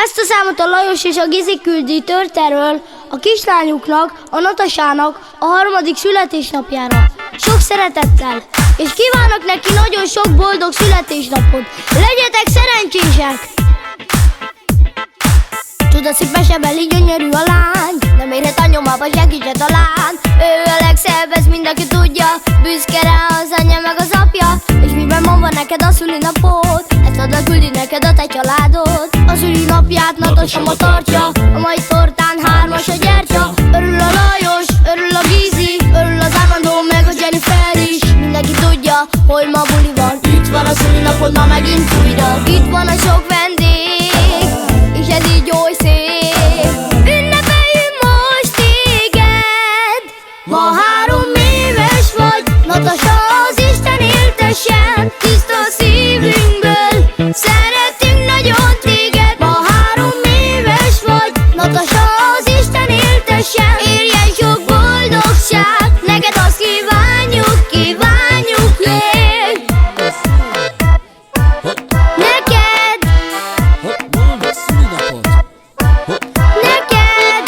Ezt a számot a Lajos és a Gizi küldi Törterről a kislányuknak, a Natasának a 3. születésnapjára. Sok szeretettel, és kívánok neki nagyon sok boldog születésnapot. Legyetek szerencsések! Csodaszép mesebeli gyönyörű a lány, nem érhet a nyomába senki se talán. Ő a legszebb, ezt mindenki tudja, büszke rá az anyja meg az apja. És miben van neked a szülinapod, ezt oda küldi neked a te családod. A szülinapját Natasa ma tartja, a mai tortán 3-as a gyertya. Örül a Lajos, örül a Gizi, örül az Armando meg a Jennifer is. Mindenki tudja, hogy ma buli van, itt van a szülinapod ma megint újra. Itt van a sok vendég, és ez így oly szép. Ünnepeljünk most téged. Ma 3 éves vagy, Natasa az Isten éltessen. Tiszta szívünkből szeretünk nagyon téged. Ma 3 éves vagy, Natasa az Isten éltessen. Érjen sok boldogság, neked azt kívánjuk, kívánjuk még. Neked, neked.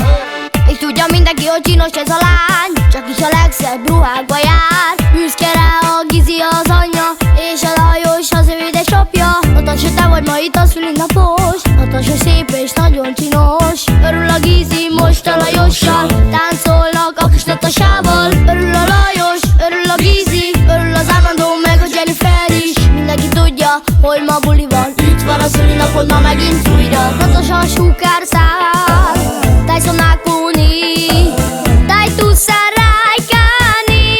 És tudja mindenki, hogy csinos ez a lány, csak is a legszebb ruhákba jár. Büszke rá a Gizi az anyja, és a Lajos az ő édesapja. Natasa, te vagy ma itt a szülinapos, Natasa szép és nagyon csinos. Örül a Gizi most a Lajossal, táncolnak a kis Natasával. Örül a Lajos, örül a Gizi, örül az Armando meg a Jennifer is. Mindenki tudja, hogy ma buli van, itt van a szülinapod ma megint újra. Natasa sugárszál, Tyson Akuni, dai tu sarai cani,